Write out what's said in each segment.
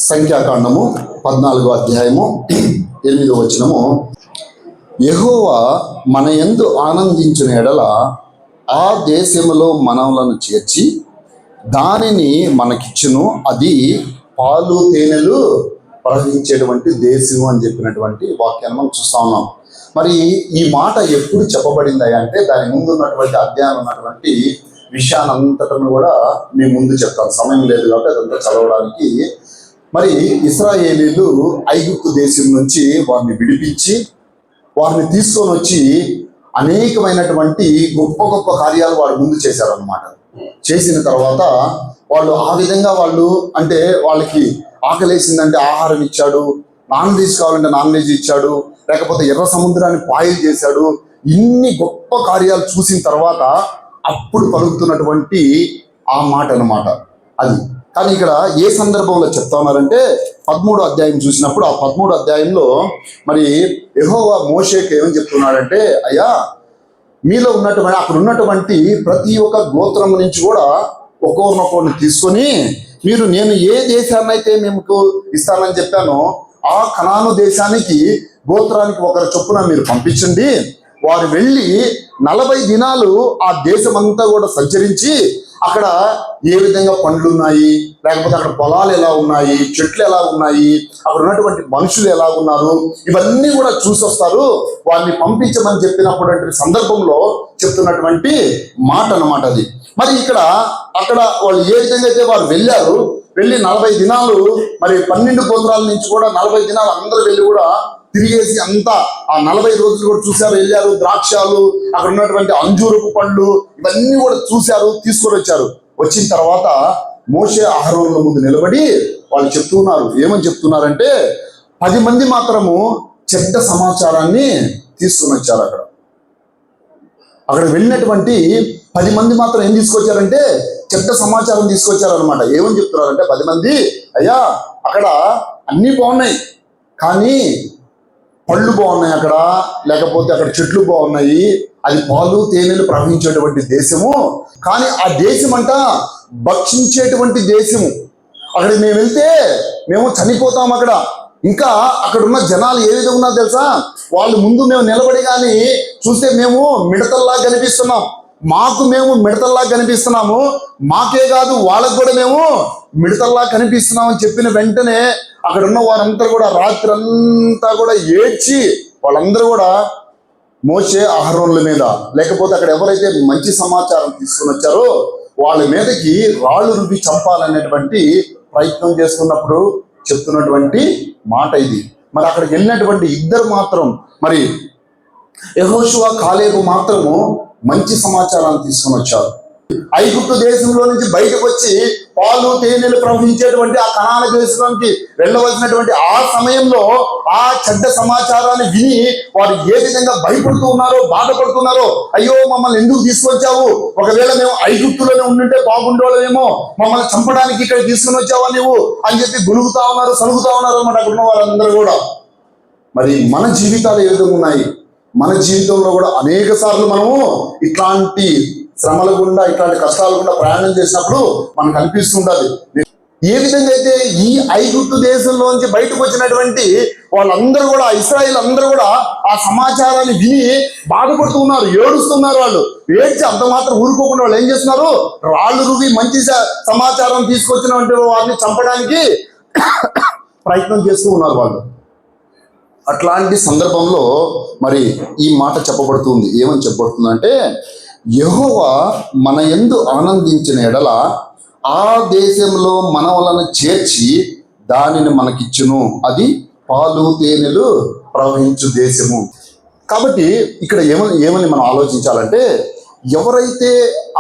సంఖ్యాకాండము 14వ అధ్యాయము 8వ వచనము, యెహోవా మన యందు ఆనందించిన ఎడల ఆ దేశములో మనలను చేర్చి దానిని మనకిచ్చును, అది పాలు తేనెలు ప్రవహించేటువంటి దేశం అని చెప్పినటువంటి వాక్యాన్ని మనం చూస్తా ఉన్నాం. మరి ఈ మాట ఎప్పుడు చెప్పబడింది అంటే దాని ముందు ఉన్నటువంటి అధ్యాయం ఉన్నటువంటి విషయాన్నంతటను కూడా మీ ముందు చెప్తాను. సమయం లేదు కాబట్టి అదంతా చదవడానికి. మరి ఇశ్రాయేలీలు ఐగుప్తు దేశం నుంచి వారిని విడిపించి వారిని తీసుకొని వచ్చి అనేకమైనటువంటి గొప్ప గొప్ప కార్యాలు వారి ముందు చేశారనమాట. చేసిన తర్వాత వాళ్ళు ఆ విధంగా అంటే వాళ్ళకి ఆకలేసిందంటే ఆహారం ఇచ్చాడు, నాన్ వెజ్ కావాలంటే నాన్ వెజ్ ఇచ్చాడు, లేకపోతే ఎర్ర సముద్రాన్ని పాయలు చేశాడు. ఇన్ని గొప్ప కార్యాలు చూసిన తర్వాత అప్పుడు పలుకుతున్నటువంటి ఆ మాట అన్నమాట అది. కానీ ఇక్కడ ఏ సందర్భంలో చెప్తా ఉన్నారంటే 13వ అధ్యాయం చూసినప్పుడు, ఆ 13వ అధ్యాయంలో మరి యెహోవా మోషేకి ఏమని చెప్తున్నాడంటే, అయ్యా మీలో ఉన్నటువంటి అక్కడ ఉన్నటువంటి ప్రతి ఒక్క గోత్రం నుంచి కూడా ఒక్కొక్కరిని తీసుకొని మీరు నేను ఏ దేశాన్ని అయితే మీకు ఇస్తానని చెప్పానో ఆ కనాను దేశానికి గోత్రానికి ఒకరి చొప్పున మీరు పంపించండి. వారు వెళ్ళి 40 దినాలు ఆ దేశం అంతా కూడా సంచరించి అక్కడ ఏ విధంగా పండ్లు ఉన్నాయి, లేకపోతే అక్కడ పొలాలు ఎలా ఉన్నాయి, చెట్లు ఎలా ఉన్నాయి, అక్కడ ఉన్నటువంటి మనుషులు ఎలా ఉన్నారు, ఇవన్నీ కూడా చూసి వస్తారు. వారిని పంపించమని చెప్పినప్పుడు సందర్భంలో చెప్తున్నటువంటి మాట అన్నమాట అది. మరి అక్కడ వాళ్ళు ఏ విధంగా అయితే వారు వెళ్ళి 40 దినాలు మరి 12 గోత్రాల నుంచి కూడా 40 దినాలు అందరూ వెళ్ళి కూడా తిరిగేసి అంతా ఆ 40 రోజులు కూడా చూశారు, వెళ్ళారు. ద్రాక్షాలు, అక్కడ ఉన్నటువంటి అంజూరపు పండ్లు ఇవన్నీ కూడా చూశారు, తీసుకొని వచ్చారు. వచ్చిన తర్వాత మోషే అహరోనుల ముందు నిలబడి వాళ్ళు చెప్తున్నారు. ఏమని చెప్తున్నారంటే 10 మంది మాత్రము చెడ్డ సమాచారాన్ని తీసుకొని వచ్చారు. అక్కడ వెళ్ళినటువంటి 10 మంది మాత్రం ఏం తీసుకొచ్చారంటే చెడ్డ సమాచారం తీసుకొచ్చారు అనమాట. ఏమని చెప్తున్నారంటే 10 మంది, అయ్యా అక్కడ అన్నీ బాగున్నాయి కానీ పళ్ళు బాగున్నాయి అక్కడ, లేకపోతే అక్కడ చెట్లు బాగున్నాయి, అది పాలు తేనెలు ప్రవహించేటువంటి దేశము, కానీ ఆ దేశం అంట భక్షించేటువంటి దేశము. అక్కడికి మేము వెళ్తే మేము చనిపోతాం. ఇంకా అక్కడ ఉన్న జనాలు ఏ విధంగా ఉన్నారు తెలుసా, వాళ్ళు ముందు మేము నిలబడి కానీ చూస్తే మేము మిడతల్లా కనిపిస్తున్నాం, మేము మిడతల్లా కనిపిస్తున్నాము, మాకే కాదు వాళ్ళకు కూడా మేము మిడతల్లా కనిపిస్తున్నాం అని చెప్పిన వెంటనే అక్కడ ఉన్న వారంతా కూడా రాత్రి అంతా కూడా ఏడ్చి వాళ్ళందరూ కూడా మోషే అహరోనుల మీద, లేకపోతే అక్కడ ఎవరైతే మంచి సమాచారం తీసుకుని వచ్చారో వాళ్ళ మీదకి రాళ్ళు రుబ్బి చంపాలనేటువంటి ప్రయత్నం చేస్తున్నప్పుడు చెప్తున్నటువంటి మాట ఇది. మరి అక్కడికి వెళ్ళినటువంటి ఇద్దరు మాత్రం, మరి యెహోషువ కాలేబు మాత్రము మంచి సమాచారాన్ని తీసుకొని వచ్చారు. ఐగుప్తు దేశంలో నుంచి బయటకు వచ్చి పాలు తేనెలు ప్రవహించేటువంటి ఆ కనాన దేశానికి వెళ్ళవలసినటువంటి ఆ సమయంలో ఆ చెడ్డ సమాచారాన్ని విని వారు ఏ విధంగా భయపడుతూ ఉన్నారో, బాధపడుతున్నారో, అయ్యో మమ్మల్ని ఎందుకు తీసుకొచ్చావు, ఒకవేళ మేము ఐగుప్తులోనే ఉండుంటే బాగుండేవాళ్ళమేమో, మమ్మల్ని చంపడానికి ఇక్కడ తీసుకుని వచ్చావా నీవు అని చెప్పి గులుగుతా ఉన్నారు, సలుగుతా ఉన్నారు అన్నమాట అక్కడ ఉన్న వారందరూ కూడా. మరి మన జీవితాలు ఏ విధంగా ఉన్నాయి? మన జీవితంలో కూడా అనేక సార్లు మనము ఇట్లాంటి శ్రమల గుండా, ఇట్లాంటి కష్టాల గుండా ప్రయాణం చేసినప్పుడు మనకు అనిపిస్తుంటది. ఏ విధంగా అయితే ఈ ఐగుప్తు దేశంలోంచి బయటకు వచ్చినటువంటి వాళ్ళందరూ కూడా, ఇశ్రాయేల్ అందరూ కూడా ఆ సమాచారాన్ని విని బాధపడుతూ ఉన్నారు, ఏడుస్తున్నారు. వాళ్ళు ఏడ్చి అంత మాత్రం ఊరుకోకుండా వాళ్ళు ఏం చేస్తున్నారు, రాళ్ళు రువి మంచి సమాచారం తీసుకొచ్చినటువంటి వారిని చంపడానికి ప్రయత్నం చేస్తూ ఉన్నారు వాళ్ళు. అట్లాంటి సందర్భంలో మరి ఈ మాట చెప్పబడుతుంది. ఏమని చెప్పబడుతుందంటే, యెహోవా మన యందు ఆనందించిన ఎడల ఆ దేశంలో మనలను చేర్చి దానిని మనకిచ్చును, అది పాలు తేనెలు ప్రవహించు దేశము. కాబట్టి ఇక్కడ ఏమని మనం ఆలోచించాలంటే, ఎవరైతే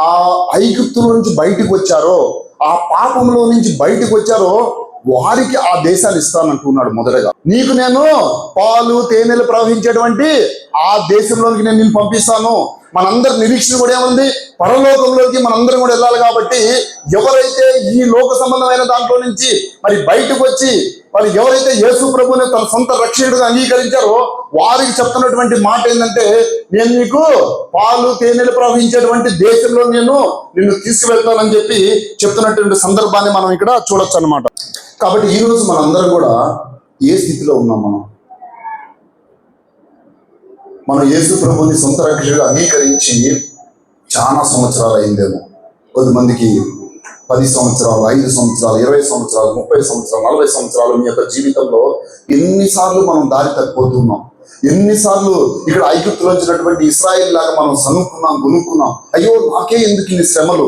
ఆ ఐగుప్తుల నుంచి బయటకు వచ్చారో, ఆ పాపంలో నుంచి బయటకు వచ్చారో వారికి ఆ దేశాలు ఇస్తానంటున్నాడు. మొదటగా నీకు నేను పాలు తేనెలు ప్రవహించేటువంటి ఆ దేశంలోనికి నేను నిన్ను పంపిస్తాను. మనందరి నిరీక్షణ కూడా ఏముంది, పరలోకంలోకి మనందరం కూడా వెళ్ళాలి. కాబట్టి ఎవరైతే ఈ లోక సంబంధమైన దాంట్లో నుంచి మరి బయటకు వచ్చి మరి ఎవరైతే యేసు ప్రభువుని తన సొంత రక్షకుడిగా అంగీకరించారో వారికి చెప్తున్నటువంటి మాట ఏంటంటే, నేను నీకు పాలు తేనెలు ప్రవహించేటువంటి దేశంలో నిన్ను తీసుకువెళ్తానని చెప్పి చెప్తున్నటువంటి సందర్భాన్ని మనం ఇక్కడ చూడొచ్చు అన్నమాట. కాబట్టి ఈరోజు మనందరం కూడా ఏ స్థితిలో ఉన్నాం? మనం యేసు ప్రభుని సొంత రక్షకుడిగా అంగీకరించి చాలా సంవత్సరాలు అయిందేమో. కొద్దిమందికి 10 సంవత్సరాలు, 5 సంవత్సరాలు, 20 సంవత్సరాలు, 30 సంవత్సరాలు, 40 సంవత్సరాలు. మీ యొక్క జీవితంలో ఎన్నిసార్లు మనం దారి తప్పిపోతున్నాం? ఎన్నిసార్లు ఇక్కడ ఐగుప్తులో వచ్చినటువంటి ఇశ్రాయేల్ లాగా మనం సనుక్కున్నాం, గునుక్కున్నాం. అయ్యో, నాకే ఎందుకు ఇన్ని శ్రమలు?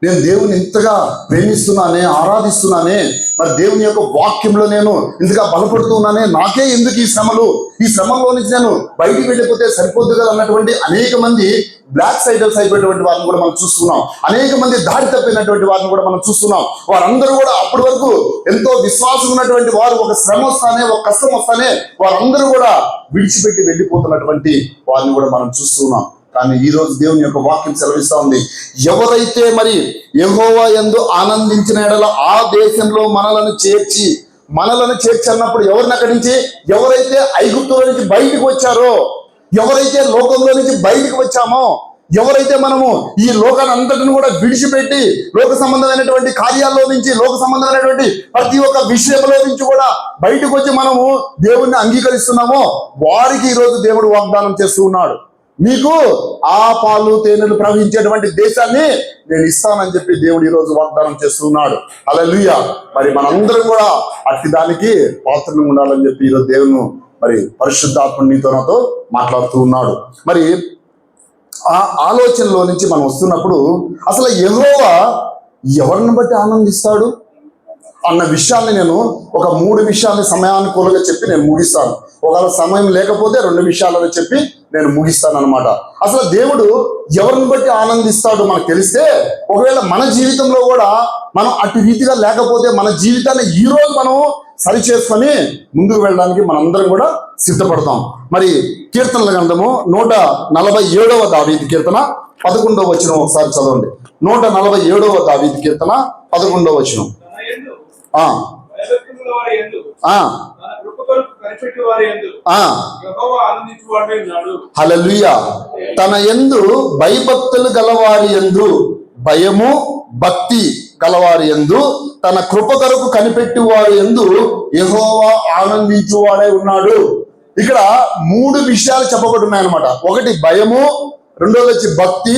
నేను దేవుని ఇంతగా ప్రేమిస్తున్నానే, ఆరాధిస్తున్నానే, మరి దేవుని యొక్క వాక్యంలో నేను ఇంతగా బలపడుతున్నానే, నాకే ఎందుకు ఈ శ్రమలు? ఈ శ్రమంలో నుంచి నేను బయటికి వెళ్ళిపోతే సరిపోద్దు కదా అన్నటువంటి అనేక మంది బ్లాక్ సైడర్స్ అయిపోయినటువంటి వారిని కూడా మనం చూస్తున్నాం. అనేక మంది దారి తప్పినటువంటి వారిని కూడా మనం చూస్తున్నాం. వారందరూ కూడా అప్పటి వరకు ఎంతో విశ్వాసం ఉన్నటువంటి వారు ఒక శ్రమ వస్తానే, ఒక కష్టం వస్తానే వారందరూ కూడా విడిచిపెట్టి వెళ్ళిపోతున్నటువంటి వారిని కూడా మనం చూస్తున్నాం. కానీ ఈ రోజు దేవుని యొక్క వాక్యం సెలవిస్తా ఉంది, ఎవరైతే మరి యెహోవా యందు ఆనందించిన ఎడల ఆ దేశంలో మనలను చేర్చి అన్నప్పుడు ఎవరిని అక్కడి నుంచి, ఎవరైతే ఐగుప్తులో నుంచి బయటకు వచ్చారో, ఎవరైతే లోకంలో నుంచి బయటకు వచ్చామో, ఎవరైతే మనము ఈ లోకాన్ని అంతటిని కూడా విడిచిపెట్టి లోక సంబంధమైనటువంటి కార్యాల్లో నుంచి, లోక సంబంధమైనటువంటి ప్రతి ఒక్క విషయంలో నుంచి కూడా బయటకు వచ్చి మనము దేవుణ్ణి అంగీకరిస్తున్నామో వారికి ఈరోజు దేవుడు వాగ్దానం చేస్తూ ఉన్నాడు. మీకు ఆ పాలు తేనెలు ప్రవహించేటువంటి దేశాన్ని నేను ఇస్తానని చెప్పి దేవుడు ఈరోజు వాగ్దానం చేస్తున్నాడు. హల్లెలూయా. మరి మనందరం కూడా అట్టి దానికి పాత్రలు ఉండాలని చెప్పి ఈరోజు దేవుని మరి పరిశుద్ధాత్మ నీతో నాతో మాట్లాడుతూ ఉన్నాడు. మరి ఆ ఆలోచనలో నుంచి మనం వస్తున్నప్పుడు అసలు యెహోవా ఎవరిని బట్టి ఆనందిస్తాడు అన్న విషయాన్ని నేను ఒక 3 విషయాల్ని సమయానుకూలంగా చెప్పి నేను ముగిస్తాను. ఒకవేళ సమయం లేకపోతే 2 విషయాలని చెప్పి నేను ముగిస్తాను అనమాట. అసలు దేవుడు ఎవరిని బట్టి ఆనందిస్తాడు మనకు తెలిస్తే, ఒకవేళ మన జీవితంలో కూడా మనం అటు రీతిగా లేకపోతే మన జీవితాన్ని ఈ రోజు మనం సరి చేసుకొని ముందుకు వెళ్ళడానికి మనందరం కూడా సిద్ధపడతాం. మరి కీర్తనల గ్రంథము 147వ దావీదు కీర్తన 11వ వచనం ఒకసారి చదవండి. 147వ దావీదు కీర్తన 11వ వచనం. హల్లెలూయా. తన యందు భయభక్తులు గలవారి యందు, భయము భక్తి గలవారి యందు, తన కృప కొరకు కనిపెట్టి వారి యందు యెహోవా ఆనందించువాడే ఉన్నాడు. ఇక్కడ 3 విషయాలు చెప్పబడున్నాయన్నమాట. ఒకటి భయము, రెండోది వచ్చి భక్తి,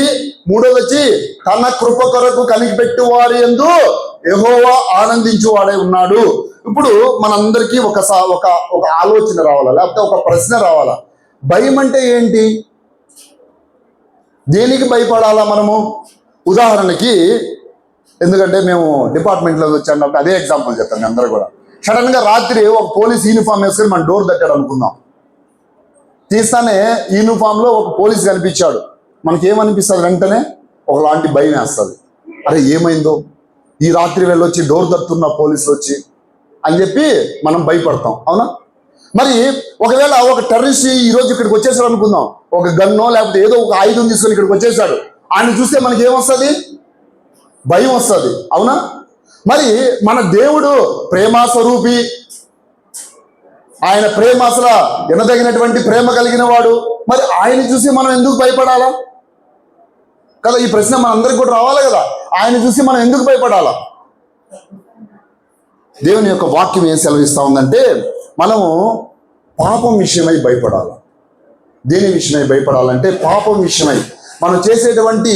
మూడోది వచ్చి తన కృప కొరకు కనిపెట్టి వారి యందు యెహోవా ఆనందించువాడే ఉన్నాడు. ఇప్పుడు మనందరికీ ఒక ఆలోచన రావాలా, లేకపోతే ఒక ప్రశ్న రావాలా? భయం అంటే ఏంటి? దేనికి భయపడాలా మనము? ఉదాహరణకి, ఎందుకంటే మేము డిపార్ట్మెంట్లో వచ్చాను, అదే ఎగ్జాంపుల్ చెప్తాను. అందరూ కూడా సడన్ గా రాత్రి ఒక పోలీస్ యూనిఫామ్ వేసుకొని మన డోర్ తట్టాడు అనుకుందాం. తీస్తానే యూనిఫామ్ లో ఒక పోలీస్ కనిపించాడు. మనకేమనిపిస్తుంది? వెంటనే ఒకలాంటి భయం వేస్తుంది. అరే ఏమైందో, ఈ రాత్రి వెళ్ళొచ్చి డోర్ తట్టున్న పోలీసులు వచ్చి అని చెప్పి మనం భయపడతాం, అవునా? మరి ఒకవేళ ఒక టెర్రరిస్ట్ ఈరోజు ఇక్కడికి వచ్చేసాడు అనుకుందాం, ఒక గన్నో లేకపోతే ఏదో ఒక ఆయుధం తీసుకొని ఇక్కడికి వచ్చేసాడు. ఆయన చూస్తే మనకి ఏమొస్తుంది? భయం వస్తుంది, అవునా? మరి మన దేవుడు ప్రేమ స్వరూపి, ఆయన ప్రేమ అసలు ఎనదగినటువంటి ప్రేమ కలిగిన వాడు. మరి ఆయన చూసి మనం ఎందుకు భయపడాలా కదా? ఈ ప్రశ్న మనందరికి కూడా రావాలి కదా. ఆయన చూసి మనం ఎందుకు భయపడాలా? దేవుని యొక్క వాక్యం ఏం సెలవిస్తా ఉందంటే, మనము పాపం విషయమై భయపడాలి. దేని విషయమై భయపడాలంటే పాపం విషయమై. మనం చేసేటువంటి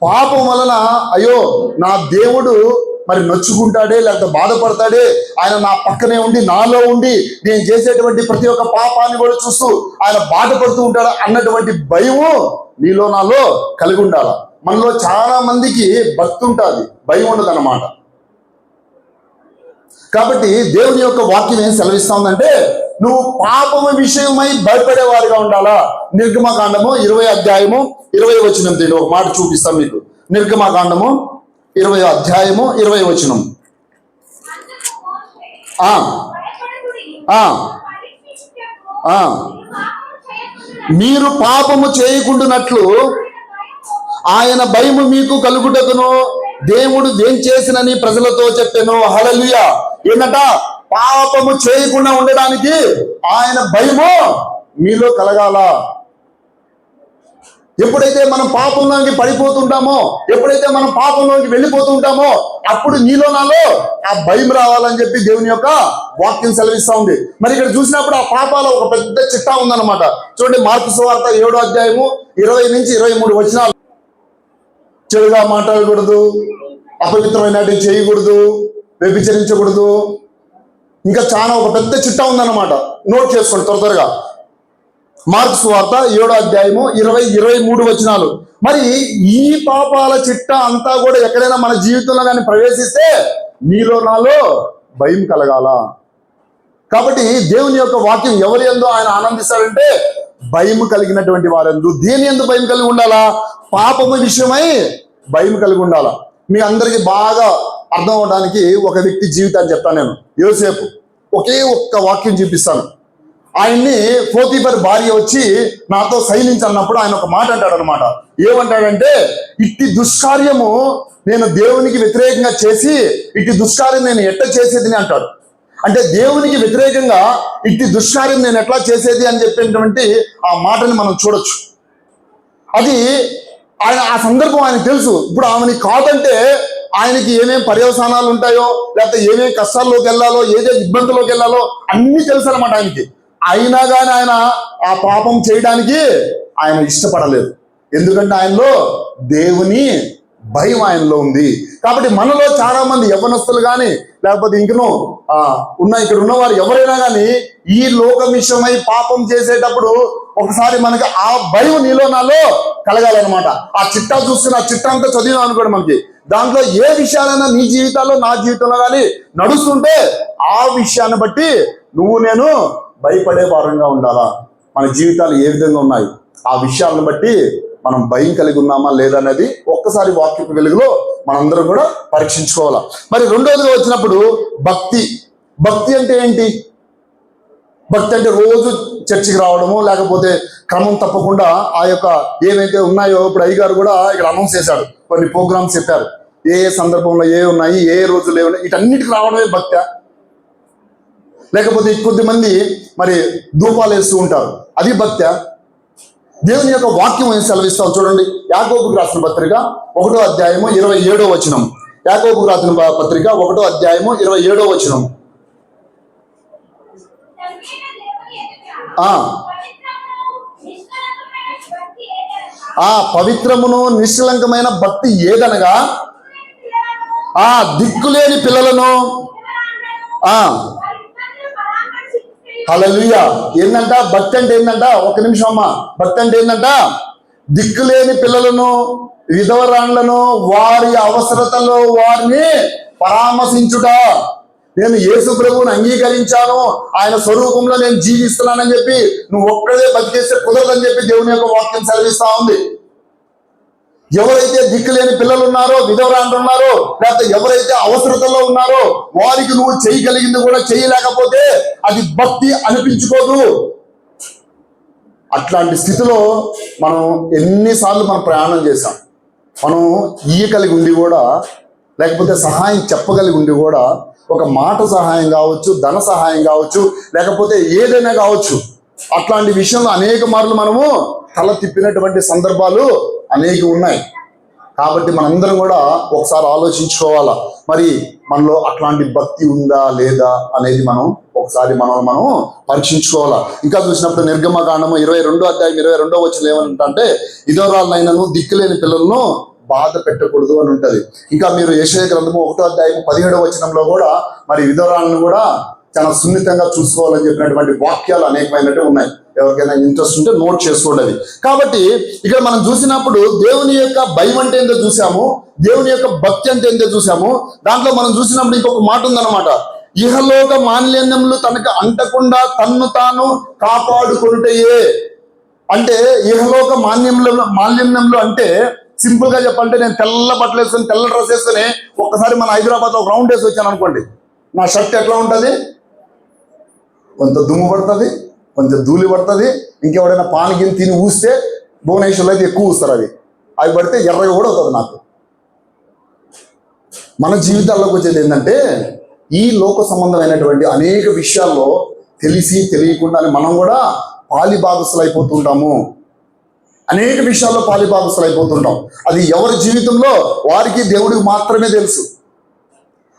పాపం వలన అయ్యో నా దేవుడు మరి నొచ్చుకుంటాడే, లేకపోతే బాధపడతాడే, ఆయన నా పక్కనే ఉండి నాలో ఉండి నేను చేసేటువంటి ప్రతి ఒక్క పాపాన్ని కూడా చూస్తూ ఆయన బాధపడుతూ ఉంటాడా అన్నటువంటి భయము నీలో నాలో కలిగి ఉండాలి. మనలో చాలా మందికి భక్తి ఉంటుంది, భయం ఉండదు అన్నమాట. కాబట్టి దేవుని యొక్క వాక్యం ఏం సెలవిస్తా ఉందంటే, నువ్వు పాపము విషయమై భయపడేవారిగా ఉండాలా. నిర్గమకాండము 20వ అధ్యాయము 20వ వచనం తీయండి. ఒక మాట చూపిస్తాం మీకు. నిర్గమకాండము 20వ అధ్యాయము 20వ వచనం. మీరు పాపము చేయకుండానట్లు ఆయన భయము మీకు కలుగుటకును దేవుడు ఏం చేసినని ప్రజలతో చెప్పాను. హల్లెలూయా. ఏంటంట? పాపము చేయకుండా ఉండడానికి ఆయన భయము మీలో కలగాల. ఎప్పుడైతే మనం పాపంలోకి పడిపోతుంటామో, ఎప్పుడైతే మనం పాపంలోకి వెళ్ళిపోతూ ఉంటామో, అప్పుడు నీలో నాలో ఆ భయం రావాలని చెప్పి దేవుని యొక్క వాక్యం సెలవిస్తా ఉంది. మరి ఇక్కడ చూసినప్పుడు ఆ పాపాల ఒక పెద్ద చిట్టా ఉందన్నమాట. చూడండి, మార్కు సువార్త 7వ అధ్యాయము 20 నుంచి 23 వచనాలు. చెడుగా మాట్లాడకూడదు, అపవిత్రమైనవి చేయకూడదు, వ్యభిచరించకూడదు, ఇంకా చాలా ఒక పెద్ద చిట్టా ఉందన్నమాట. నోట్ చేసుకోండి త్వరగా. మార్కు సువార్త 7వ అధ్యాయము 20-23 వచనాలు. మరి ఈ పాపాల చిట్టా అంతా కూడా ఎక్కడైనా మన జీవితంలో కానీ ప్రవేశిస్తే నీలో నాలో భయం కలగాల. కాబట్టి దేవుని యొక్క వాక్యం ఎవరి యందు ఆయన ఆనందిస్తాడంటే భయం కలిగినటువంటి వారందు. దేని యందు భయం కలిగి ఉండాలా? పాపము విషయమై భయం కలిగి ఉండాలా. మీ అందరికీ బాగా అర్థం అవడానికి ఒక వ్యక్తి జీవితాన్ని చెప్తాను నేను. యోసేపు. ఒకే ఒక్క వాక్యం చూపిస్తాను. ఆయన్ని పోతీఫర్ భార్య వచ్చి నాతో సైనించన్నప్పుడు ఆయన ఒక మాట అంటాడు అనమాట. ఏమంటాడంటే, ఇట్టి దుష్కార్యము నేను దేవునికి వ్యతిరేకంగా చేసి ఇట్టి దుష్కార్యం నేను ఎట్లా చేసేది అంటాడు. అంటే దేవునికి వ్యతిరేకంగా ఇట్టి దుష్కార్యం నేను ఎట్లా చేసేది అని చెప్పినటువంటి ఆ మాటని మనం చూడొచ్చు. అది ఆయన ఆ సందర్భం ఆయనకు తెలుసు. ఇప్పుడు ఆమెని కాదంటే ఆయనకి ఏమేం పర్యవసానాలు ఉంటాయో, లేకపోతే ఏమేం కష్టాల్లోకి వెళ్ళాలో, ఏదే ఇబ్బందుల్లోకి వెళ్ళాలో అన్నీ తెలుసు అనమాట ఆయనకి. అయినా కానీ ఆయన ఆ పాపం చేయడానికి ఆయన ఇష్టపడలేదు. ఎందుకంటే ఆయనలో దేవుని భయం ఆయనలో ఉంది. కాబట్టి మనలో చాలా మంది యవ్వనస్తులు కానీ, లేకపోతే ఇంకనూ ఇక్కడ ఉన్నవారు ఎవరైనా కానీ ఈ లోక విషయమై పాపం చేసేటప్పుడు ఒకసారి మనకి ఆ భయం నీలో నాలో కలగాలన్నమాట. ఆ చిట్టా చూస్తున్న ఆ చిట్టా అంతా చదివినాం అనుకోండి, మనకి దాంట్లో ఏ విషయాలైనా నీ జీవితాల్లో నా జీవితంలో కానీ నడుస్తుంటే ఆ విషయాన్ని బట్టి నువ్వు నేను భయపడే వారంగా ఉండాలా. మన జీవితాలు ఏ విధంగా ఉన్నాయి, ఆ విషయాలను బట్టి మనం భయం కలిగి ఉన్నామా లేదనేది ఒక్కసారి వాక్యపు వెలుగులో మనందరం కూడా పరీక్షించుకోవాలా. మరి రెండోదిగా వచ్చినప్పుడు భక్తి. భక్తి అంటే ఏంటి? భక్తి అంటే రోజు చర్చికి రావడము, లేకపోతే క్రమం తప్పకుండా ఆ యొక్క ఏవైతే ఉన్నాయో, ఇప్పుడు అయ్యగారు కూడా ఇక్కడ అనౌన్స్ చేశాడు, కొన్ని ప్రోగ్రామ్స్ చెప్పారు, ఏ సందర్భంలో ఏ ఉన్నాయి, ఏ రోజులు ఏ ఉన్నాయి, వీటన్నిటికి రావడమే భక్తి. లేకపోతే కొద్దిమంది మరి ధూపాలు వేస్తూ ఉంటారు, అది భక్తి. దేవుని యొక్క వాక్యం ఏం సెలవిస్తాం చూడండి. యాకోబుకు రాసిన పత్రిక 1వ అధ్యాయము 27వ వచనం. యాకోబుకు రాసిన పత్రిక 1వ అధ్యాయము 27వ వచనం. పవిత్రమును నిష్కలంకమైన భక్తి ఏదనగా దిక్కులేని పిల్లలను హల్లెలూయా. ఏందంట భక్తి అంటే? ఏందంట? ఒక నిమిషం అమ్మా. భక్తి అంటే ఏందంట? దిక్కులేని పిల్లలను, విధవరాండ్లను వారి అవసరతలో వారిని పరామర్శించుట. నేను యేసు ప్రభువుని అంగీకరించాను, ఆయన స్వరూపంలో నేను జీవిస్తున్నానని చెప్పి నువ్వు ఒక్కడే బతికేస్తే కుదరదని చెప్పి దేవుని యొక్క వాక్యం సెలవిస్తా ఉంది. ఎవరైతే దిక్కులేని పిల్లలు ఉన్నారో, విధవరాండ్రు ఉన్నారో, లేకపోతే ఎవరైతే అవసరతలో ఉన్నారో వారికి నువ్వు చేయగలిగింది కూడా చేయలేకపోతే అది భక్తి అనిపించుకోదు. అట్లాంటి స్థితిలో మనం ఎన్నిసార్లు మనం ప్రయాణం చేశాం. మనం కలిగి ఉండి కూడా, లేకపోతే సహాయం చెప్పగలిగి ఉండి కూడా, ఒక మాట సహాయం కావచ్చు, ధన సహాయం కావచ్చు, లేకపోతే ఏదైనా కావచ్చు, అట్లాంటి విషయంలో అనేక మార్లు మనము తల తిప్పినటువంటి సందర్భాలు అనేక ఉన్నాయి. కాబట్టి మనందరం కూడా ఒకసారి ఆలోచించుకోవాలా, మరి మనలో అట్లాంటి భక్తి ఉందా లేదా అనేది మనం ఒకసారి మనం పరీక్షించుకోవాలా. ఇంకా చూసినప్పుడు నిర్గమకాండము 22వ అధ్యాయం 22వ వచనం ఏమంటే, ఇదోరాలనైనను దిక్కులేని పిల్లలను బాధ పెట్టకూడదు అని ఉంటది. ఇంకా మీరు యెషయా గ్రంథము 1వ అధ్యాయం 17వ వచనంలో కూడా మరి విధవరాలను కూడా చాలా సున్నితంగా చూసుకోవాలని చెప్పినటువంటి వాక్యాలు అనేకమైనట్టు ఉన్నాయి. ఎవరికైనా ఇంట్రెస్ట్ ఉంటే నోట్ చేసుకోండి. కాబట్టి ఇక్కడ మనం చూసినప్పుడు దేవుని యొక్క భయం అంటే ఏంటో చూసాము, దేవుని యొక్క భక్తి అంటే ఏంటో చూసాము. దాంట్లో మనం చూసినప్పుడు ఇంకొక మాట ఉందన్నమాట. ఇహలోక మాలిన్యములు తనకు అంటకుండా తన్ను తాను కాపాడుకుంటేయే. అంటే ఇహలోక మాలిన్యములు అంటే సింపుల్ గా చెప్పాలంటే, నేను తెల్ల బట్టలు వేసుకొని తెల్ల డ్రెస్ వేసుకొని ఒక్కసారి మన హైదరాబాద్ లో ఒక రౌండ్ వేసి వచ్చాను అనుకోండి, నా షర్ట్ ఎట్లా ఉంటుంది? కొంత దుమ్ము పడుతుంది, కొంచెం ధూళి పడుతుంది. ఇంకెవడైనా పానగిని తిని ఊస్తే, భువనేశ్వర్లో అయితే ఎక్కువ ఊస్తారు, అవి పడితే ఎర్రగా కూడా అవుతుంది నాకు. మన జీవితాల్లోకి వచ్చేది ఏంటంటే, ఈ లోక సంబంధమైనటువంటి అనేక విషయాల్లో తెలిసి తెలియకుండానే మనం కూడా పాలిభాగస్తులు అయిపోతుంటాము. అనేక విషయాల్లో పాలిభాగస్తులు అయిపోతుంటాం. అది ఎవరి జీవితంలో వారికి దేవుడికి మాత్రమే తెలుసు.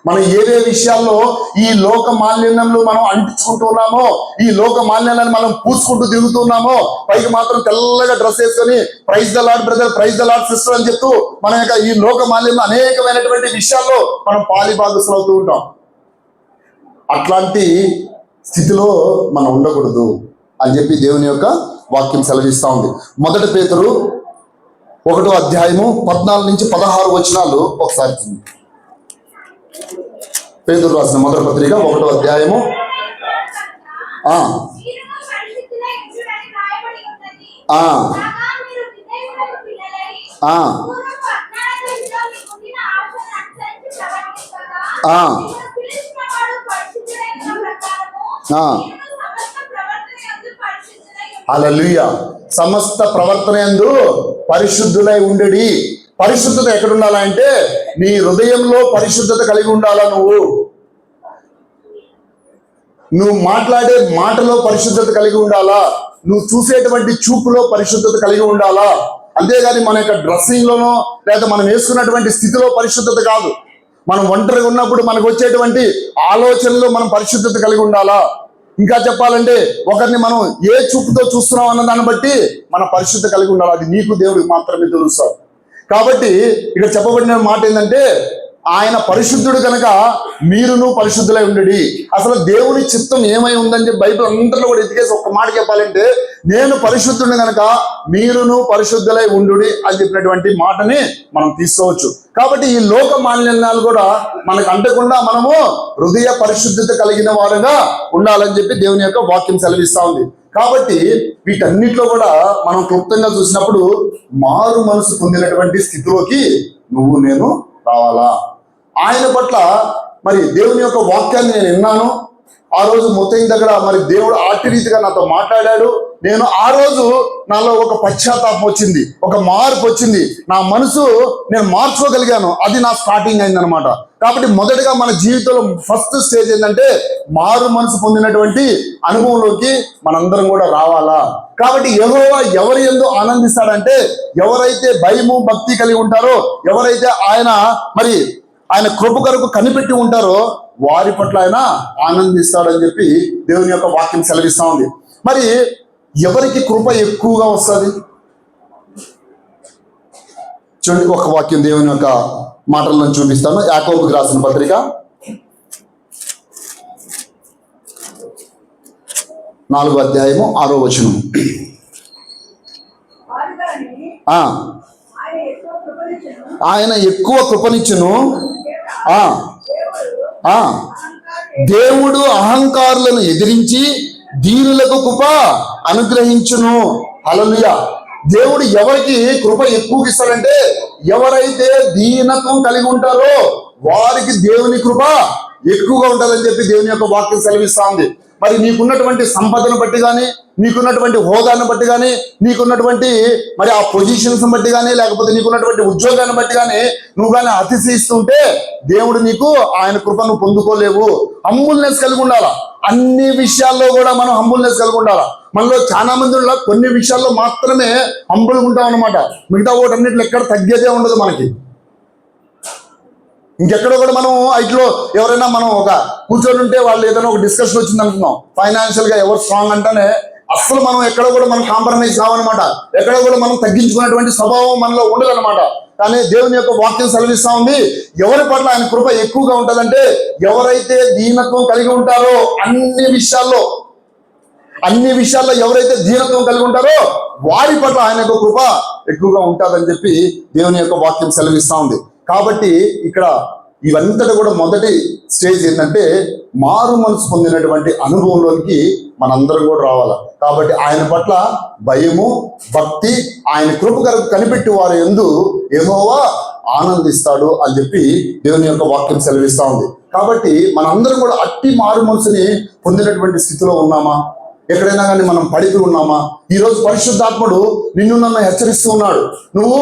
మనం ఏ విషయాల్లో ఈ లోక మాలిన్యంలో మనం అంటించుకుంటూ ఉన్నామో, ఈ లోక మాలిన్యాన్ని మనం పూసుకుంటూ తిరుగుతున్నామో, పైకి మాత్రం తెల్లగా డ్రెస్ వేసుకొని praise the lord brother, praise the lord sister అని చెప్తూ మన యొక్క ఈ లోక మాలిన్యంలో అనేకమైనటువంటి విషయాల్లో మనం పాలిభాగస్తులు అవుతూ ఉంటాం. అట్లాంటి స్థితిలో మనం ఉండకూడదు అని చెప్పి దేవుని యొక్క వాక్యం సెలవిస్తూ ఉంది. 1 పేతురు 1వ అధ్యాయము 14 నుంచి 16 వచనాలు ఒకసారి పేతురు రాసిన మొదటి పత్రిక 1వ అధ్యాయము హల్లెలూయా. సమస్త ప్రవర్తన యందు పరిశుద్ధులై ఉండడి. పరిశుద్ధత ఎక్కడ ఉండాలంటే నీ హృదయంలో పరిశుద్ధత కలిగి ఉండాలా. నువ్వు మాట్లాడే మాటలో పరిశుద్ధత కలిగి ఉండాలా. నువ్వు చూసేటువంటి చూపులో పరిశుద్ధత కలిగి ఉండాలా. అంతేగాని మన యొక్క డ్రెస్సింగ్ లోనో లేదా మనం వేసుకున్నటువంటి స్థితిలో పరిశుద్ధత కాదు. మనం ఒంటరిగా ఉన్నప్పుడు మనకు వచ్చేటువంటి ఆలోచనలో మనం పరిశుద్ధత కలిగి ఉండాలా. ఇంకా చెప్పాలంటే ఒకరిని మనం ఏ చూపుతో చూస్తున్నాం అన్న దాన్ని బట్టి మన పరిశుద్ధత కలిగి ఉండాలి. అది నీకు దేవుడికి మాత్రమే తెలుసు. కాబట్టి ఇక్కడ చెప్పబడిన మాట ఏంటంటే ఆయన పరిశుద్ధుడు కనుక మీరును పరిశుద్ధులై ఉండడి. అసలు దేవుని చిత్తం ఏమై ఉందని చెప్పి బైబిల్ అంతలో కూడా ఎత్తికేసి ఒక్క మాట చెప్పాలంటే నేను పరిశుద్ధుడిని కనుక మీరును పరిశుద్ధులై ఉండుడి అని చెప్పినటువంటి మాటని మనం తీసుకోవచ్చు. కాబట్టి ఈ లోక మాలిన్యాలు కూడా మనకు అంటకుండా మనము హృదయ పరిశుద్ధత కలిగిన వారుగా ఉండాలని చెప్పి దేవుని యొక్క వాక్యం సెలవిస్తా ఉంది. కాబట్టి వీటన్నిటిలో కూడా మనం క్లుప్తంగా చూసినప్పుడు మారు మనసు పొందినటువంటి స్థితిలోకి నువ్వు నేను రావాలా. ఆయన పట్ల మరి దేవుని యొక్క వాక్యాన్ని నేను విన్నాను. ఆ రోజు మొత్తం దగ్గర మరి దేవుడు ఆటి రీతిగా నాతో మాట్లాడాడు. నేను ఆ రోజు నాలో ఒక పశ్చాత్తాపం వచ్చింది, ఒక మార్పు వచ్చింది, నా మనసు నేను మార్చుకోగలిగాను. అది నా స్టార్టింగ్ అయిందనమాట. కాబట్టి మొదటగా మన జీవితంలో ఫస్ట్ స్టేజ్ ఏంటంటే మారు మనసు పొందినటువంటి అనుభవంలోకి మనందరం కూడా రావాలా. కాబట్టి యెహోవా ఎవరి యందు ఆనందిస్తాడంటే ఎవరైతే భయము భక్తి కలిగి ఉంటారో, ఎవరైతే ఆయన కృప కొరకు కనిపెట్టి ఉంటారో వారి పట్ల ఆయన ఆనందిస్తాడని చెప్పి దేవుని యొక్క వాక్యం సెలవిస్తా ఉంది. మరి ఎవరికి కృప ఎక్కువగా వస్తుంది చూడండి. ఒక వాక్యం దేవుని యొక్క మాటలను చూపిస్తాను. యాకోబుకి రాసిన పత్రిక 4వ అధ్యాయము 6వ వచనం. ఆయన ఎక్కువ కృపనిచ్చును, దేవుడు అహంకారులను ఎదిరించి దీనులకు కృప అనుగ్రహించును. హల్లెలూయా. దేవుడు ఎవరికి కృప ఎక్కువ ఇస్తాడంటే ఎవరైతే దీనత్వం కలిగి ఉంటారో వారికి దేవుని కృప ఎక్కువగా ఉంటుందని చెప్పి దేవుని యొక్క వాక్యం సెలవిస్తా ఉంది. మరి నీకున్నటువంటి సంపదను బట్టి కానీ, నీకున్నటువంటి హోదాను బట్టి కానీ, నీకున్నటువంటి మరి ఆ పొజిషన్స్ బట్టి కానీ, లేకపోతే నీకున్నటువంటి ఉద్యోగాన్ని బట్టి కానీ నువ్వు కానీ అతిశయిస్తుంటే దేవుడు నీకు ఆయన కృపను పొందుకోలేవు. హంబుల్నెస్ కలిగి ఉండాలా. అన్ని విషయాల్లో కూడా మనం హంబుల్నెస్ కలిగి ఉండాలా. మనలో చాలా మంది కొన్ని విషయాల్లో మాత్రమే హంబుల్గా ఉంటాం అనమాట. మిగతా వాటన్నిటిలో ఎక్కడ తగ్గేదే ఉండదు మనకి. ఇంకెక్కడో కూడా మనం ఇట్లో ఎవరైనా మనం ఒక కూర్చొని ఉంటే వాళ్ళు ఏదైనా ఒక డిస్కషన్ వచ్చింది అనుకున్నాం, ఫైనాన్షియల్ గా ఎవరు స్ట్రాంగ్ అంటేనే అసలు మనం ఎక్కడ కూడా మనం కాంప్రమైజ్ కావన్నమాట. ఎక్కడ కూడా మనం తగ్గించుకునేటువంటి స్వభావం మనలో ఉండదన్నమాట. కానీ దేవుని యొక్క వాక్యం సెలవిస్తా ఉంది ఎవరి పట్ల ఆయన కృప ఎక్కువగా ఉంటుందంటే ఎవరైతే దీనత్వం కలిగి ఉంటారో అన్ని విషయాల్లో ఎవరైతే దీనత్వం కలిగి ఉంటారో వారి పట్ల ఆయన యొక్క కృప ఎక్కువగా ఉంటుందని చెప్పి దేవుని యొక్క వాక్యం సెలవిస్తా ఉంది. కాబట్టి ఇక్కడ ఇవంతటి కూడా మొదటి స్టేజ్ ఏంటంటే మారు మనసు పొందినటువంటి అనుభవంలోకి మనందరం కూడా రావాలి. కాబట్టి ఆయన పట్ల భయము భక్తి ఆయన కృప కొరకు కనిపెట్టి వారి యందు యెహోవా ఆనందిస్తాడు అని చెప్పి దేవుని యొక్క వాక్యం సెలవిస్తా ఉంది. కాబట్టి మనందరం కూడా అట్టి మారు మనసుని పొందినటువంటి స్థితిలో ఉన్నామా? ఎక్కడైనా కానీ మనం పడిపోయి ఉన్నామా? ఈరోజు పరిశుద్ధాత్ముడు నిన్ను నన్ను హెచ్చరిస్తూ ఉన్నాడు. నువ్వు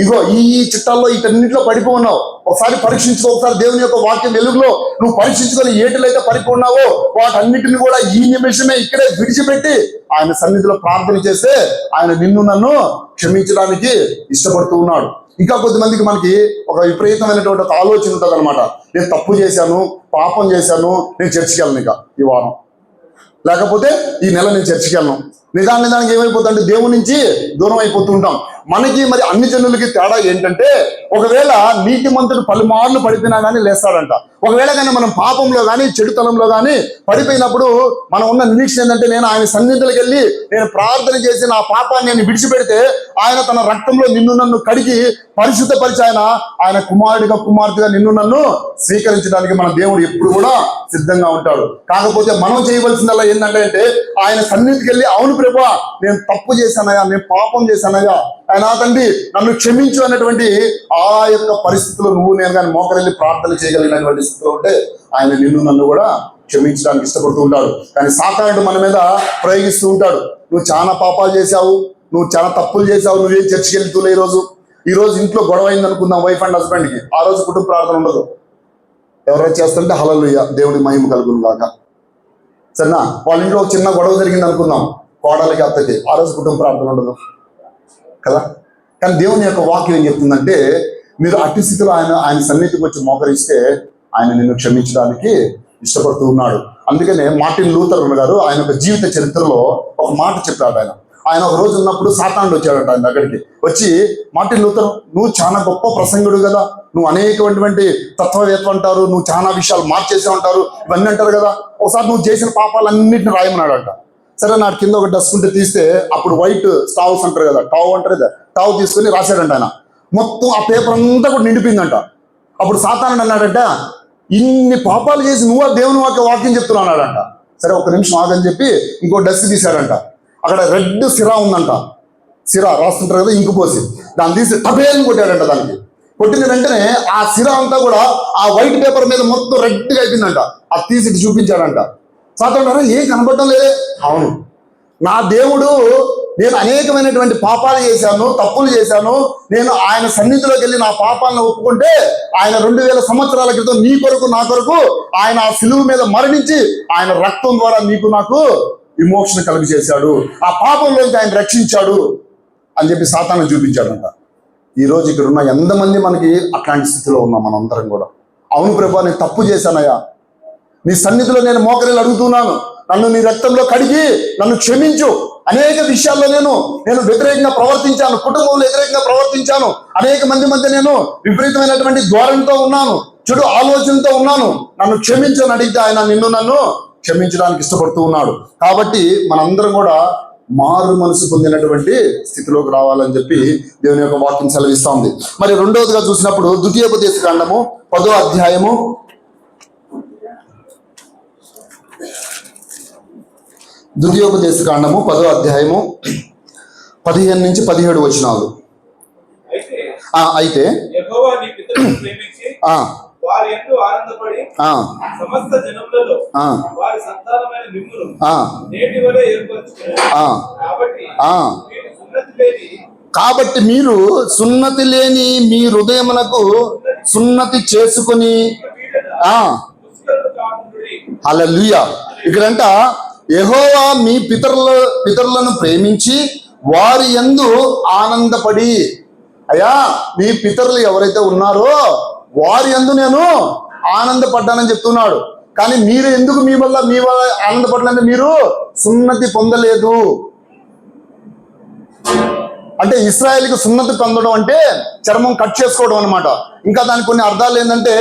ఇగో ఈ చిట్టాల్లో వీటన్నింటిలో పడిపోయి ఉన్నావు. ఒకసారి పరీక్షించుకో. ఒకసారి దేవుని యొక్క వాక్యం వెలుగులో నువ్వు పరీక్షించుకొని ఏటిలైతే పడిపోయి ఉన్నావో వాటన్నిటిని కూడా ఈ నిమిషమే ఇక్కడే విడిచిపెట్టి ఆయన సన్నిధిలో ప్రార్థన చేస్తే ఆయన నిన్ను నన్ను క్షమించడానికి ఇష్టపడుతూ ఉన్నాడు. ఇంకా కొద్దిమందికి మనకి ఒక విపరీతమైనటువంటి ఒక ఆలోచన ఉంటుంది అనమాట. నేను తప్పు చేశాను, పాపం చేశాను, నేను చర్చికి వెళ్ళను ఇక ఈ వారం, లేకపోతే ఈ నెల నేను చర్చికి వెళ్ళను. నిదానికి ఏమైపోతుందంటే దేవుడి నుంచి దూరం అయిపోతూ ఉంటాం. మనకి మరి అన్ని జనులకి తేడా ఏంటంటే, ఒకవేళ నీతిమంతుడు పలుమార్లు పడిపోయినా కానీ లేస్తాడంట. ఒకవేళ కానీ మనం పాపంలో కానీ చెడుతనంలో కానీ పడిపోయినప్పుడు మనం ఉన్న నిరీక్షణ ఏంటంటే, నేను ఆయన సన్నిధిలోకి వెళ్ళి నేను ప్రార్థన చేసి నా పాపాన్ని నేను విడిచిపెడితే ఆయన తన రక్తంలో నిన్ను నన్ను కడిగి పరిశుద్ధపరిచి ఆయన కుమారుడిగా కుమార్తెగా నిన్ను నన్ను స్వీకరించడానికి మన దేవుడు ఎప్పుడు కూడా సిద్ధంగా ఉంటాడు. కాకపోతే మనం చేయవలసిందల్లా ఏంటంటే, ఆయన సన్నిధికి వెళ్ళి అవును ప్రభువా నేను తప్పు చేశానయ్యా, నేను పాపం చేశానయ్యా, ఆయన తండ్రి నన్ను క్షమించు అన్నటువంటి ఆ యొక్క పరిస్థితుల్లో నువ్వు నేను కానీ మోకరెళ్ళి ప్రార్థన చేయగలిగినటువంటి స్థితిలో ఉంటే ఆయన నిన్ను నన్ను కూడా క్షమించడానికి ఇష్టపడుతూ ఉంటాడు. కానీ సాతానుడు మన మీద ప్రయోగిస్తూ ఉంటాడు. నువ్వు చాలా పాపాలు చేశావు, నువ్వు చాలా తప్పులు చేశావు, నువ్వేం చర్చికి వెళ్తూలే. ఈ రోజు ఇంట్లో గొడవ అయింది అనుకుందాం వైఫ్ అండ్ హస్బెండ్కి, ఆ రోజు కుటుంబ ప్రార్థన ఉండదు. ఎవరైనా చేస్తుంటే హల్లెలూయా దేవుడి మహిమ కలుగును గాక. సరేనా? వాళ్ళ ఇంట్లో ఒక చిన్న గొడవ జరిగింది అనుకుందాం, కోడలికి అత్తకి, ఆ రోజు కుటుంబ ప్రార్థన ఉండదు కదా. కానీ దేవుని యొక్క వాక్యం ఏం చెప్తుందంటే, మీరు అట్టి స్థితిలో ఆయన సన్నిధికి వచ్చి మోకరిస్తే ఆయన నిన్ను క్షమించడానికి ఇష్టపడుతూ ఉన్నాడు. అందుకనే మార్టిన్ లూథర్ గారు ఆయన యొక్క జీవిత చరిత్రలో ఒక మాట చెప్పాడు. ఆయన ఒక రోజు ఉన్నప్పుడు సాతానుడు వచ్చాడంట ఆయన దగ్గరికి. వచ్చి, మార్టిన్ లూథర్ నువ్వు చాలా గొప్ప ప్రసంగుడు కదా, నువ్వు అనేకటువంటి తత్వవేత్త అంటారు, నువ్వు చాలా విషయాలు మార్చేసే ఉంటారు, ఇవన్నీ అంటారు కదా, ఒకసారి నువ్వు చేసిన పాపాలన్నింటిని రాయమన్నాడంట. సరే, నాడు కింద ఒక డస్ట్ ఉంటే తీస్తే అప్పుడు వైట్ స్టావ్స్ అంటారు కదా, టావ్ అంటారు కదా, టావ్ తీసుకొని రాశాడంట ఆయన. మొత్తం ఆ పేపర్ అంతా కూడా నిండిపోయిందంట. అప్పుడు సాతానుడు అన్నాడంట, ఇన్ని పాపాలు చేసి నువ్వు దేవుని వాక్యం చెప్తున్నావు అన్నాడంట. సరే ఒక నిమిషం ఆగని చెప్పి ఇంకో డస్ట్ తీశాడంట. అక్కడ రెడ్ సిరా ఉందంట, సిరా రాస్తుంటారు కదా ఇంకు పోసి, దాన్ని తీసి టబేని కొట్టాడంట. దానికి కొట్టిన వెంటనే ఆ సిరా అంతా కూడా ఆ వైట్ పేపర్ మీద మొత్తం రెడ్గా అయిపోయిందంట. అది తీసి చూపించాడంట. సాతానుడు ఏం కనబడటం లేదే. అవును, నా దేవుడు నేను అనేకమైనటువంటి పాపాలు చేశాను, తప్పులు చేశాను, నేను ఆయన సన్నిధిలోకి వెళ్ళి నా పాపాలను ఒప్పుకుంటే ఆయన 2000 సంవత్సరాల క్రితం నీ కొరకు నా కొరకు ఆయన ఆ సిలువ మీద మరణించి ఆయన రక్తం ద్వారా నీకు నాకు విమోచన కలుగు చేశాడు, ఆ పాపంలోంచి ఆయన రక్షించాడు అని చెప్పి సాతాను చూపించాడంట. ఈరోజు ఇక్కడ ఉన్న ఎంతమంది మనకి అట్లాంటి స్థితిలో ఉన్నాం మనందరం కూడా. అవును ప్రభువా నేను తప్పు చేశానయ్యా, నీ సన్నిధిలో నేను మోకరిల్లి అడుగుతున్నాను, నన్ను నీ రక్తంలో కడిగి నన్ను క్షమించు. అనేక విషయాల్లో నేను వ్యతిరేకంగా ప్రవర్తించాను, కుటుంబంలో వ్యతిరేకంగా ప్రవర్తించాను, అనేక మంది మధ్య నేను విపరీతమైనటువంటి ధోరణితో ఉన్నాను, చెడు ఆలోచనతో ఉన్నాను, నన్ను క్షమించని అడిగితే ఆయన నిన్ను నన్ను క్షమించడానికి ఇష్టపడుతూ ఉన్నాడు. కాబట్టి మనందరం కూడా మారు మనసు పొందినటువంటి స్థితిలోకి రావాలని చెప్పి దేవుని యొక్క వాక్యం సెలవిస్తా ఉంది. మరి రెండవదిగా చూసినప్పుడు ద్వితీయోపదేశకాండము 10వ అధ్యాయము 15 నుంచి 17 వచనాలు. అయితే కాబట్టి మీరు సున్నతి లేని మీ హృదయమునకు సున్నతి చేసుకుని హల్లెలూయా. ఇక్కడంట యెహోవా మీ పితరులను ప్రేమించి వారి యందు ఆనందపడి, అయ్యా మీ పితరులు ఎవరైతే ఉన్నారో వారి యందు నేను ఆనందపడ్డానని చెప్తున్నాడు. కానీ మీరు ఎందుకు మీ వల్ల ఆనందపడాలంటే మీరు సున్నతి పొందలేదు. అంటే ఇశ్రాయేలుకి సున్నతి పొందడం అంటే చర్మం కట్ చేసుకోవడం అనమాట. ఇంకా దానికి కొన్ని అర్థాలు ఏంటంటే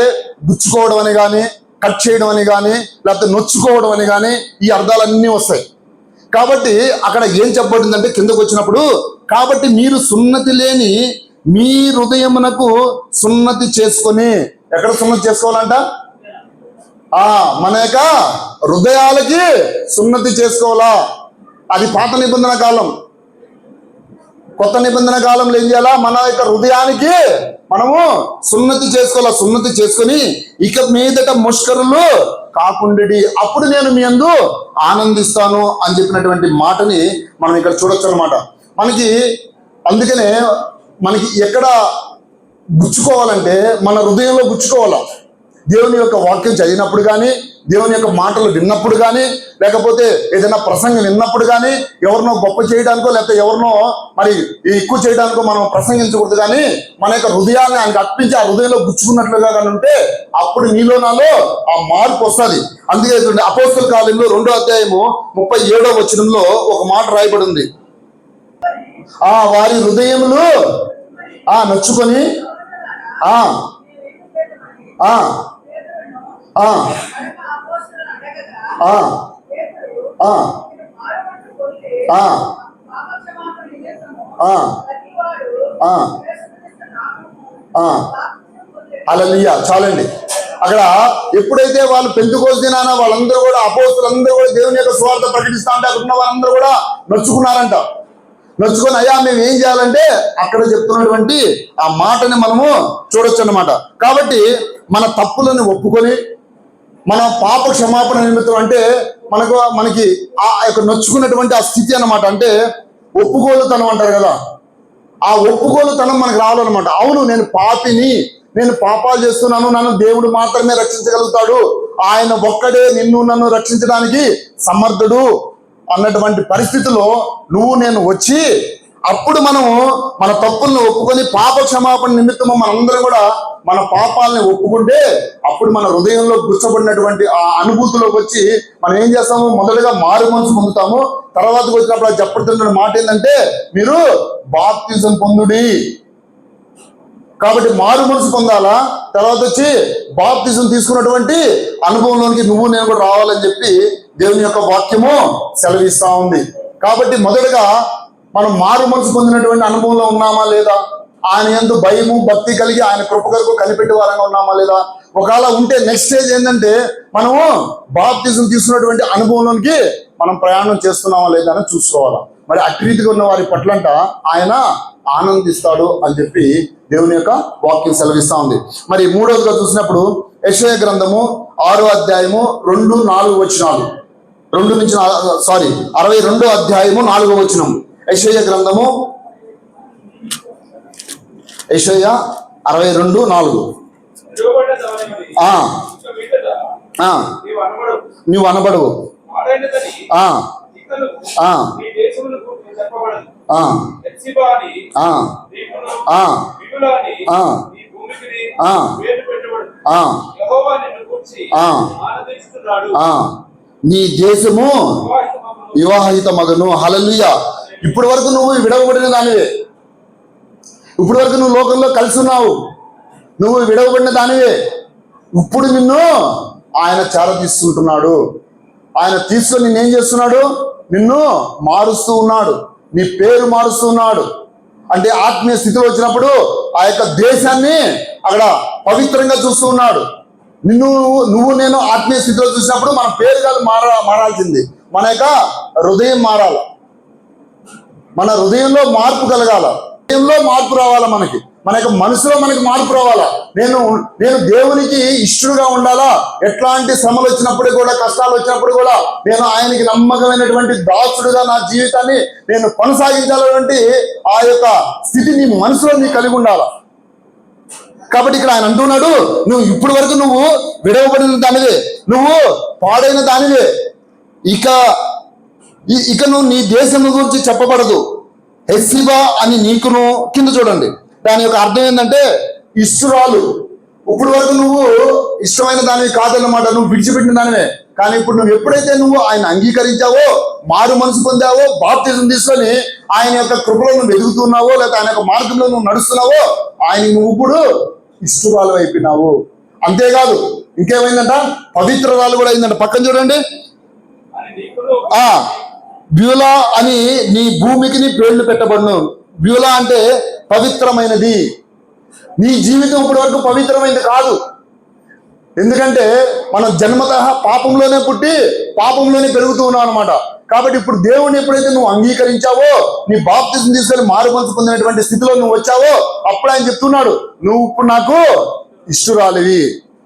గుచ్చుకోవడం అని కానీ, కట్ చేయడం అని కానీ, లేకపోతే నొచ్చుకోవడం అని కానీ, ఈ అర్థాలన్నీ వస్తాయి. కాబట్టి అక్కడ ఏం చెప్పబడిందంటే కిందకు వచ్చినప్పుడు, కాబట్టి మీరు సున్నతి లేని మీ హృదయమునకు సున్నతి చేసుకొని, ఎక్కడ సున్నతి చేసుకోవాలంట? మన యొక్క హృదయాలకి సున్నతి చేసుకోవాలా. అది పాత నిబంధన కాలం. కొత్త నిబంధన కాలంలో ఏం చేయాలా? మన యొక్క హృదయానికి మనము సున్నతి చేసుకోవాలా. సున్నతి చేసుకొని ఇక మీదట ముష్కరులు కాకుండేది, అప్పుడు నేను మీ యందు ఆనందిస్తాను అని చెప్పినటువంటి మాటని మనం ఇక్కడ చూడొచ్చు అనమాట. అందుకనే మనకి ఎక్కడ గుచ్చుకోవాలంటే మన హృదయంలో గుచ్చుకోవాలా. దేవుని యొక్క వాక్యం చదివినప్పుడు కానీ, దేవుని యొక్క మాటలు విన్నప్పుడు కానీ, లేకపోతే ఏదైనా ప్రసంగం విన్నప్పుడు కానీ, ఎవరినో గొప్ప చేయడానికో లేకపోతే ఎవరినో మరి ఎక్కువ చేయడానికో మనం ప్రసంగించకూడదు. కానీ మన యొక్క హృదయాన్ని ఆయనకు అర్పించి ఆ హృదయంలో గుచ్చుకున్నట్లుగా కానీ ఉంటే అప్పుడు నీలో నాలో ఆ మార్పు వస్తుంది. అందుకే అపోస్తల కార్యములు 2వ అధ్యాయము 37వ వచనంలో ఒక మాట రాయబడి ఉంది. వారి హృదయములు నొచ్చుకొని హల్లెలూయా. చాలండి. అక్కడ ఎప్పుడైతే వాళ్ళు పెంతెకోస్తు దినాన వాళ్ళందరూ కూడా అపోస్తలులందరూ కూడా దేవుని యొక్క సువార్త ప్రకటిస్తా ఉంటే అక్కడ ఉన్న వాళ్ళందరూ కూడా నొచ్చుకున్నారంట. నొచ్చుకొని అయ్యా మేము ఏం చేయాలంటే అక్కడ చెప్తున్నటువంటి ఆ మాటని మనము చూడొచ్చు అన్నమాట. కాబట్టి మన తప్పులను ఒప్పుకొని మన పాప క్షమాపణ నిమిత్తం అంటే మనకి ఆ యొక్క నొచ్చుకున్నటువంటి ఆ స్థితి అన్నమాట. అంటే ఒప్పుకోలుతనం అంటారు కదా, ఆ ఒప్పుకోలుతనం మనకు రావాలన్నమాట. అవును, నేను పాపిని, నేను పాపాలు చేస్తున్నాను, నన్ను దేవుడు మాత్రమే రక్షించగలుగుతాడు, ఆయన ఒక్కడే నిన్ను నన్ను రక్షించడానికి సమర్థుడు అన్నటువంటి పరిస్థితిలో నువ్వు నేను వచ్చి అప్పుడు మనము మన తప్పులను ఒప్పుకొని పాప క్షమాపణ నిమిత్తము మనందరం కూడా మన పాపాలని ఒప్పుకుంటే అప్పుడు మన హృదయంలో గుచ్చబడినటువంటి ఆ అనుభూతిలోకి వచ్చి మనం ఏం చేస్తాము, మొదటగా మారు మనసు పొందుతాము. తర్వాతకు వచ్చినప్పుడు అది చెప్పడుతున్న మాట ఏంటంటే మీరు బాప్తిజం పొందుడి. కాబట్టి మారు మనసు పొందాలా, తర్వాత వచ్చి బాప్తిజం తీసుకున్నటువంటి అనుభవంలోనికి నువ్వు నేను కూడా రావాలని చెప్పి దేవుని యొక్క వాక్యము సెలవిస్తా ఉంది. కాబట్టి మొదటగా మనం మారు మనసు పొందినటువంటి అనుభవంలో ఉన్నామా లేదా, ఆయన యందు భయము భక్తి కలిగి ఆయన కృప కొరకు కనిపెట్టే వారంగా ఉన్నామా లేదా. ఒకవేళ ఉంటే నెక్స్ట్ స్టేజ్ ఏంటంటే మనము బాప్తిజం తీసుకున్నటువంటి అనుభవంలోనికి మనం ప్రయాణం చేస్తున్నామా లేదా అని చూసుకోవాలా. మరి అట్టి రీతిగా ఉన్న వారి పట్లంట ఆయన ఆనందిస్తాడు అని చెప్పి దేవుని యొక్క వాక్యం సెలవిస్తా ఉంది. మరి మూడవదిగా చూసినప్పుడు యెషయా గ్రంథము 6వ అధ్యాయము 2-4 వచనాలు, 62వ అధ్యాయము 4వ వచనం. యెషయా గ్రంథము యెషయా 62:4. నువ్వు అనబడవు, నీ దేశము వివాహిత మగను. హల్లెలూయా. ఇప్పటి వరకు నువ్వు విడవబడిన దానివే, ఇప్పటి వరకు నువ్వు లోకంలో కలిసి ఉన్నావు, నువ్వు విడవబడిన దానివే. ఇప్పుడు నిన్ను ఆయన చేరతీస్తుంటున్నాడు. ఆయన తీసుకొని నిన్నేం చేస్తున్నాడు, నిన్ను మారుస్తూ ఉన్నాడు, నీ పేరు మారుస్తూ ఉన్నాడు. అంటే ఆత్మీయ స్థితిలో వచ్చినప్పుడు ఆ యొక్క దేశాన్ని అక్కడ పవిత్రంగా చూస్తూ ఉన్నాడు. నువ్వు నేను ఆత్మీయ స్థితిలో చూసినప్పుడు మన పేరు కాదు మారాల్సింది, మన యొక్క హృదయం మారాల, మన హృదయంలో మార్పు కలగాల, హృదయంలో మార్పు రావాలా, మన యొక్క మనసులో మనకి మార్పు రావాలా. నేను దేవునికి ఇష్టడుగా ఉండాలా. ఎట్లాంటి శ్రమలు వచ్చినప్పుడు కూడా, కష్టాలు వచ్చినప్పుడు కూడా నేను ఆయనకి నమ్మకమైనటువంటి దాసుడుగా నా జీవితాన్ని నేను కొనసాగించాలంటే ఆ యొక్క స్థితి నీ మనసులో నీ కలిగి ఉండాలా. కాబట్టి ఇక్కడ ఆయన అంటున్నాడు, నువ్వు ఇప్పటి వరకు నువ్వు విడవబడిన దానివే, నువ్వు పాడైన దానివే, ఇక నువ్వు నీ దేశం గురించి చెప్పబడదు. హెస్సిబా అని నీకును, కింద చూడండి దాని యొక్క అర్థం ఏంటంటే ఇష్టురాలు. ఇప్పుడు వరకు నువ్వు ఇష్టమైన దానివి కాదన్నమాట, నువ్వు విడిచిపెట్టిన దానివే. కానీ ఇప్పుడు నువ్వు ఎప్పుడైతే నువ్వు ఆయన అంగీకరించావో, మారు మనసు పొందావో, బాప్తిజం తీసుకొని ఆయన యొక్క కృపలో నువ్వు ఎదుగుతున్నావో, లేకపోతే ఆయన యొక్క మార్గంలో నువ్వు నడుస్తున్నావో, ఆయన నువ్వు ఇప్పుడు ఇష్టురాలు అయిపోయినావు. అంతేకాదు ఇంకేమైందంట, పవిత్రరాలు కూడా అయిందంట. పక్కన చూడండి, బ్యూలా అని నీ భూమికి నీ పేర్లు పెట్టబడును. బ్యూలా అంటే పవిత్రమైనది. నీ జీవితం ఇప్పటి వరకు పవిత్రమైనది కాదు. ఎందుకంటే మనం జన్మతః పాపంలోనే పుట్టి పాపంలోనే పెరుగుతూ ఉన్నాం అనమాట. కాబట్టి ఇప్పుడు దేవుని ఎప్పుడైతే నువ్వు అంగీకరించావో, నీ బాప్తిజం తీసుకొని మారు మనసు పొందినటువంటి స్థితిలో నువ్వు వచ్చావో, అప్పుడు ఆయన చెప్తున్నాడు, నువ్వు ఇప్పుడు నాకు ఇష్టురాలివి,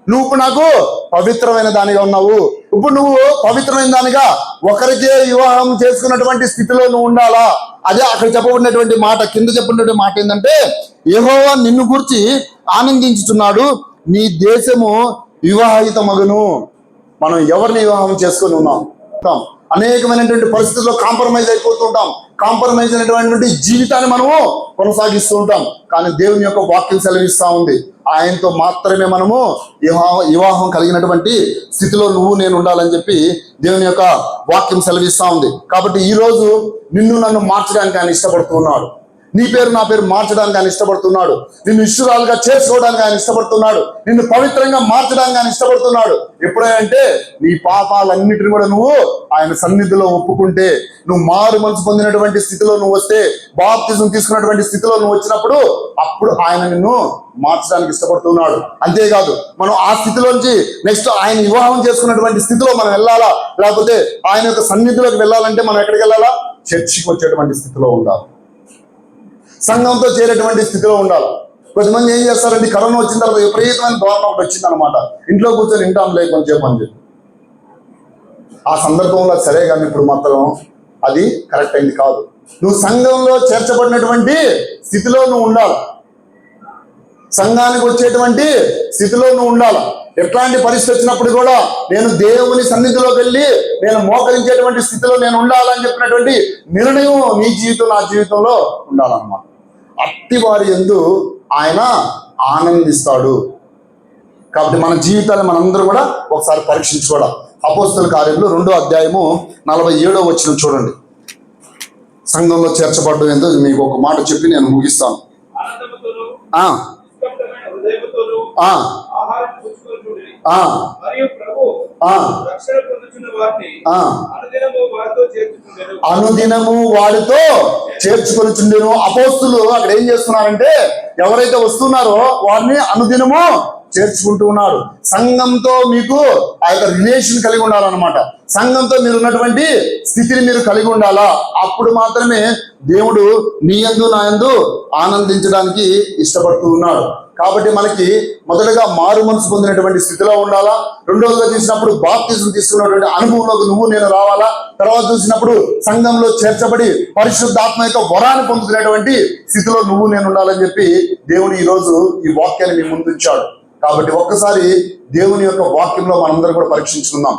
నువ్వు ఇప్పుడు నాకు పవిత్రమైన దానిగా ఉన్నావు. ఇప్పుడు నువ్వు పవిత్రమైన దానిగా ఒకరికే వివాహం చేసుకున్నటువంటి స్థితిలో నువ్వు ఉండాలా. అదే అక్కడ చెప్పబడినటువంటి మాట, కింద చెప్పినటువంటి మాట ఏంటంటే, యెహోవా నిన్ను గురించి ఆనందించుచున్నాడు, నీ దేశము వివాహిత మగను. మనం ఎవరిని వివాహం చేసుకొని ఉన్నాం? అనేకమైనటువంటి పరిస్థితుల్లో కాంప్రమైజ్ అయిపోతూ ఉంటాం. కాంప్రమైజ్ అయినటువంటి జీవితాన్ని మనము కొనసాగిస్తూ ఉంటాం. కానీ దేవుని యొక్క వాక్యం సెలవిస్తా ఉంది, ఆయనతో మాత్రమే మనము వివాహం కలిగినటువంటి స్థితిలో నువ్వు నేను ఉండాలని చెప్పి దేవుని యొక్క వాక్యం సెలవిస్తా ఉంది. కాబట్టి ఈ రోజు నిన్ను నన్ను మార్చడానికి ఆయన ఇష్టపడుతూ ఉన్నాడు. నీ పేరు నా పేరు మార్చడానికి ఆయన ఇష్టపడుతున్నాడు. నిన్ను ఇష్టురాలుగా చేసుకోవడానికి ఆయన ఇష్టపడుతున్నాడు. నిన్ను పవిత్రంగా మార్చడానికి ఆయన ఇష్టపడుతున్నాడు. ఎప్పుడంటే నీ పాపాలన్నిటిని కూడా నువ్వు ఆయన సన్నిధిలో ఒప్పుకుంటే, నువ్వు మారు మనసు పొందినటువంటి స్థితిలో నువ్వు వస్తే, బాప్తిజం తీసుకున్నటువంటి స్థితిలో నువ్వు వచ్చినప్పుడు, అప్పుడు ఆయన నిన్ను మార్చడానికి ఇష్టపడుతున్నాడు. అంతేకాదు, మనం ఆ స్థితిలోంచి నెక్స్ట్ ఆయన వివాహం చేసుకున్నటువంటి స్థితిలో మనం వెళ్ళాలా, లేకపోతే ఆయన యొక్క సన్నిధిలోకి వెళ్ళాలంటే మనం ఎక్కడికి వెళ్ళాలా? చర్చికి వచ్చేటువంటి స్థితిలో ఉండాలి, సంఘంతో చేరేటువంటి స్థితిలో ఉండాలి. కొంతమంది ఏం చేస్తారంటే, కరోనా వచ్చిన తర్వాత విపరీతమైన ధోరణి ఒకటి వచ్చింది అనమాట. ఇంట్లో కూర్చొని వింటాం లే కొంచెం అని చెప్పి. ఆ సందర్భంలో సరే, కానీ ఇప్పుడు మాత్రం అది కరెక్ట్ అయింది కాదు. నువ్వు సంఘంలో చేర్చబడినటువంటి స్థితిలో నువ్వు ఉండాలి, సంఘానికి వచ్చేటువంటి స్థితిలో నువ్వు ఉండాలి. ఎట్లాంటి పరిస్థితి వచ్చినప్పుడు కూడా నేను దేవుని సన్నిధిలోకి వెళ్ళి నేను మోకరించేటువంటి స్థితిలో నేను ఉండాలని చెప్పినటువంటి నిర్ణయం నీ జీవితం నా జీవితంలో ఉండాలన్నమాట. అట్టి వారి యందు ఆయన ఆనందిస్తాడు. కాబట్టి మన జీవితాన్ని మనందరూ కూడా ఒకసారి పరీక్షించుకోవడం. అపోస్తల కార్యములు 2వ అధ్యాయము 47వ వచనం చూడండి. సంఘంలో చేర్చబడ్డం ఏందో మీకు ఒక మాట చెప్పి నేను ముగిస్తాను. అనుదినము వారితో చేర్చుకొనుచుండెను. అపోస్తులు అక్కడ ఏం చేస్తున్నారంటే, ఎవరైతే వస్తున్నారో వారిని అనుదినము చేర్చుకుంటూ ఉన్నారు. సంఘంతో మీకు ఆ యొక్క రిలేషన్ కలిగి ఉండాలన్నమాట. సంఘంతో మీరు ఉన్నటువంటి స్థితిని మీరు కలిగి ఉండాలా. అప్పుడు మాత్రమే దేవుడు నీ యందు నా యందు ఆనందించడానికి ఇష్టపడుతూ ఉన్నాడు. కాబట్టి మనకి మొదటగా మారు మనసు పొందినటువంటి స్థితిలో ఉండాలా. రెండోదిగా చూసినప్పుడు బాప్తిజం తీసుకున్నటువంటి అనుభవంలోకి నువ్వు నేను రావాలా. తర్వాత చూసినప్పుడు సంఘంలో చేర్చబడి పరిశుద్ధాత్మ యొక్క వరాన్ని పొందుతున్నటువంటి స్థితిలో నువ్వు నేను ఉండాలని చెప్పి దేవుడు ఈ రోజు ఈ వాక్యాన్ని మీ ముందుంచాడు. కాబట్టి ఒక్కసారి దేవుని యొక్క వాక్యంలో మనందరం కూడా పరీక్షించుకుందాం.